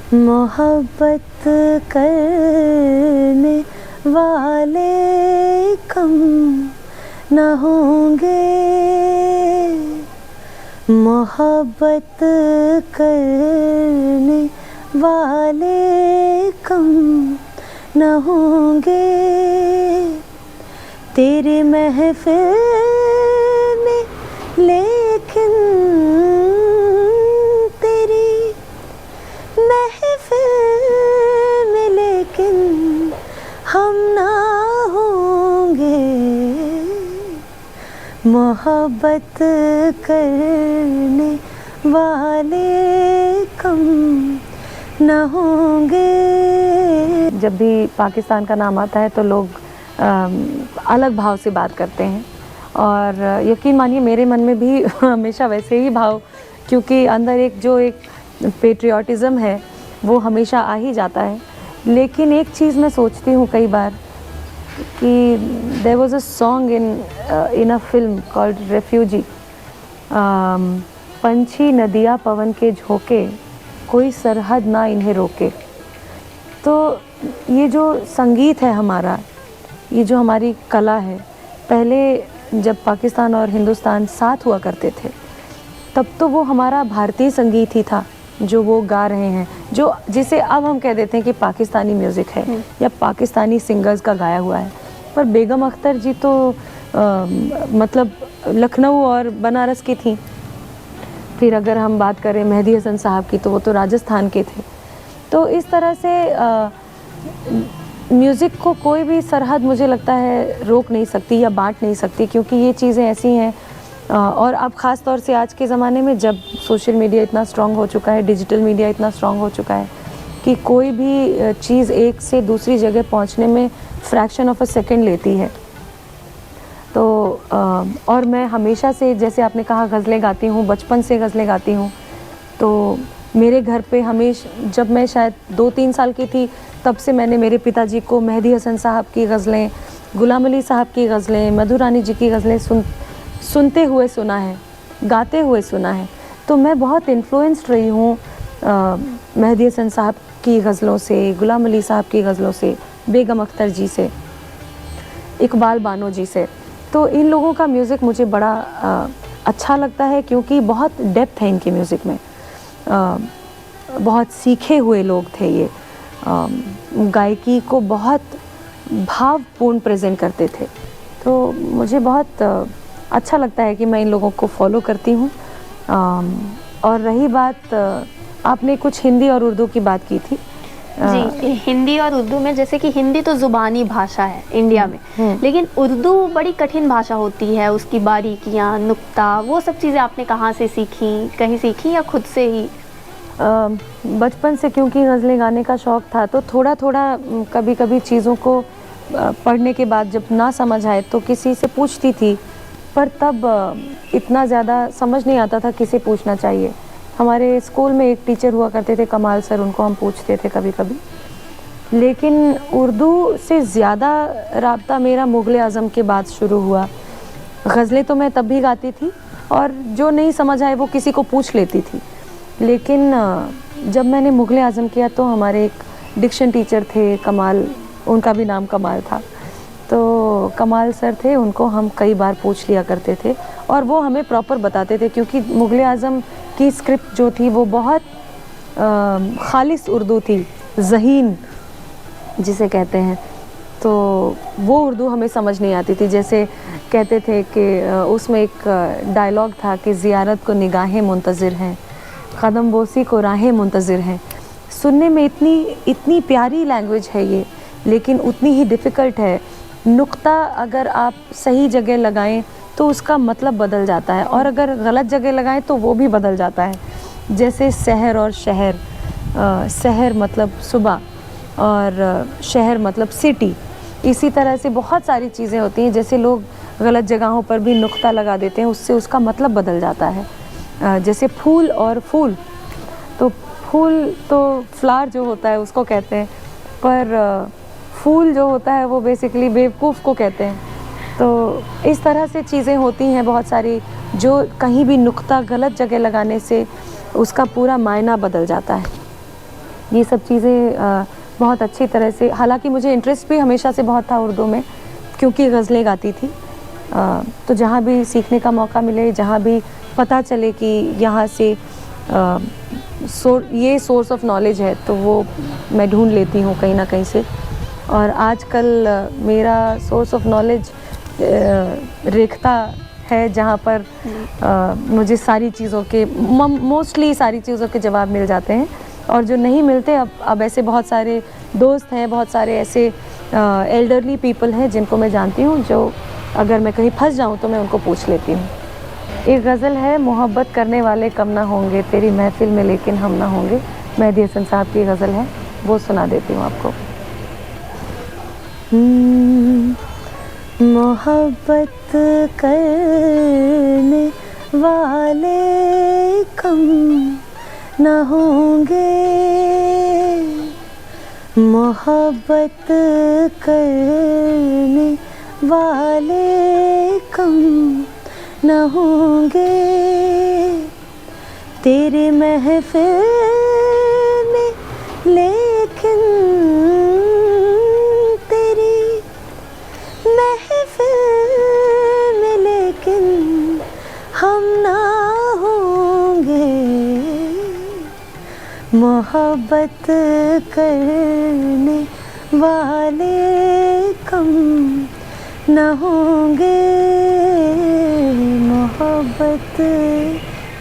मोहब्बत करने वाले कम न होंगे, मोहब्बत करने वाले कम न होंगे, तेरी महफिल में लेकिन तेरी महफिल में लेकिन हम ना होंगे, मोहब्बत करने वाले कम न होंगे। जब भी पाकिस्तान का नाम आता है तो लोग अलग भाव से बात करते हैं, और यकीन मानिए मेरे मन में भी हमेशा वैसे ही भाव, क्योंकि अंदर एक पेट्रियाटिज़म है वो हमेशा आ ही जाता है। लेकिन एक चीज़ मैं सोचती हूँ कई बार कि there was a song in a film called Refugee, पंछी नदियाँ पवन के झोंके, कोई सरहद ना इन्हें रोके। तो ये जो संगीत है हमारा, ये जो हमारी कला है, पहले जब पाकिस्तान और हिंदुस्तान साथ हुआ करते थे तब तो वो हमारा भारतीय संगीत ही था जो वो गा रहे हैं, जो जिसे अब हम कह देते हैं कि पाकिस्तानी म्यूज़िक है या पाकिस्तानी सिंगर्स का गाया हुआ है। पर बेगम अख्तर जी तो मतलब लखनऊ और बनारस की थी। फिर अगर हम बात करें मेहदी हसन साहब की तो वो तो राजस्थान के थे। तो इस तरह से म्यूज़िक को कोई भी सरहद मुझे लगता है रोक नहीं सकती या बांट नहीं सकती, क्योंकि ये चीज़ें ऐसी हैं। और अब ख़ास तौर से आज के ज़माने में जब सोशल मीडिया इतना स्ट्रॉन्ग हो चुका है, डिजिटल मीडिया इतना स्ट्रॉन्ग हो चुका है कि कोई भी चीज़ एक से दूसरी जगह पहुंचने में फ्रैक्शन ऑफ अ सेकंड लेती है। तो और मैं हमेशा से, जैसे आपने कहा, गज़लें गाती हूँ, बचपन से गज़लें गाती हूँ। तो मेरे घर पे हमेशा, जब मैं शायद 2-3 साल की थी तब से मैंने मेरे पिताजी को मेहदी हसन साहब की गज़लें, गुलाम अली साहब की गज़लें, मधु रानी जी की गज़लें सुनते हुए सुना है, गाते हुए सुना है। तो मैं बहुत इन्फ्लुएंस्ड रही हूँ मेहदी हसन साहब की गज़लों से, गुलाम अली साहब की गज़लों से, बेगम अख्तर जी से, इकबाल बानो जी से। तो इन लोगों का म्यूज़िक मुझे बड़ा अच्छा लगता है, क्योंकि बहुत डेप्थ है इनके म्यूज़िक में। बहुत सीखे हुए लोग थे ये, गायकी को बहुत भावपूर्ण प्रेजेंट करते थे। तो मुझे बहुत अच्छा लगता है कि मैं इन लोगों को फॉलो करती हूँ। और रही बात, आपने कुछ हिंदी और उर्दू की बात की थी। जी, हिंदी और उर्दू में, जैसे कि हिंदी तो ज़ुबानी भाषा है इंडिया में, लेकिन उर्दू बड़ी कठिन भाषा होती है, उसकी बारीकियाँ, नुक्ता, वो सब चीज़ें आपने कहाँ से सीखी, कहीं सीखी या खुद से ही? बचपन से क्योंकि गज़लें गाने का शौक़ था, तो थोड़ा थोड़ा कभी कभी चीज़ों को पढ़ने के बाद जब ना समझ आए तो किसी से पूछती थी, पर तब इतना ज़्यादा समझ नहीं आता था किसे पूछना चाहिए। हमारे स्कूल में एक टीचर हुआ करते थे, कमाल सर, उनको हम पूछते थे कभी कभी। लेकिन उर्दू से ज़्यादा राब्ता मेरा मुग़ल आज़म के बाद शुरू हुआ। गज़लें तो मैं तब भी गाती थी, और जो नहीं समझ आए वो किसी को पूछ लेती थी। लेकिन जब मैंने मुग़ल आज़म किया तो हमारे एक डिक्शन टीचर थे, कमाल, उनका भी नाम कमाल था। तो कमाल सर थे, उनको हम कई बार पूछ लिया करते थे और वो हमें प्रॉपर बताते थे, क्योंकि मुग़ल आज़म की स्क्रिप्ट जो थी वो बहुत खालिस उर्दू थी, ज़हीन जिसे कहते हैं। तो वो उर्दू हमें समझ नहीं आती थी। जैसे कहते थे कि उसमें एक डायलॉग था कि ज़ियारत को निगाहें मुंतज़िर हैं, क़दम बोसी को राहें मुंतज़िर हैं। सुनने में इतनी प्यारी लैंग्वेज है ये, लेकिन उतनी ही डिफ़िकल्ट है। नुक्ता अगर आप सही जगह लगाएं तो उसका मतलब बदल जाता है, और अगर गलत जगह लगाएं तो वो भी बदल जाता है। जैसे सहर और शहर, सहर मतलब सुबह और शहर मतलब सिटी। इसी तरह से बहुत सारी चीज़ें होती हैं, जैसे लोग गलत जगहों पर भी नुक्ता लगा देते हैं, उससे उसका मतलब बदल जाता है। जैसे फूल और फूल, तो फूल तो फ्लावर जो होता है उसको कहते हैं, पर फूल जो होता है वो बेसिकली बेवकूफ़ को कहते हैं। तो इस तरह से चीज़ें होती हैं बहुत सारी, जो कहीं भी नुक्ता गलत जगह लगाने से उसका पूरा मायना बदल जाता है। ये सब चीज़ें बहुत अच्छी तरह से, हालांकि मुझे इंटरेस्ट भी हमेशा से बहुत था उर्दू में क्योंकि गज़लें गाती थी। तो जहाँ भी सीखने का मौका मिले, जहाँ भी पता चले कि यहाँ से ये सोर्स ऑफ नॉलेज है, तो वो मैं ढूंढ लेती हूँ कहीं ना कहीं से। और आजकल मेरा सोर्स ऑफ नॉलेज रेखता है, जहाँ पर मुझे सारी चीज़ों के मोस्टली सारी चीज़ों के जवाब मिल जाते हैं। और जो नहीं मिलते, अब ऐसे बहुत सारे दोस्त हैं, बहुत सारे ऐसे एल्डरली पीपल हैं जिनको मैं जानती हूँ, जो अगर मैं कहीं फंस जाऊँ तो मैं उनको पूछ लेती हूँ। एक गज़ल है, मोहब्बत करने वाले कम ना होंगे तेरी महफिल में लेकिन हम ना होंगे, मेहदी हसन साहब की गज़ल है, वो सुना देती हूँ आपको। मोहब्बत करने वाले कम न होंगे, मोहब्बत करने वाले कम न होंगे, तेरे महफिल में लेकिन तेरी महफिल में लेकिन हम ना होंगे, मोहब्बत करने वाले कम न होंगे, मोहब्बत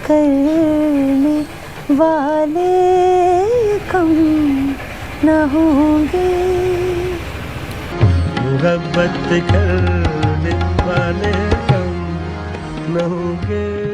करने वाले कम न होंगे, मोहब्बत करने वाले कम न होंगे।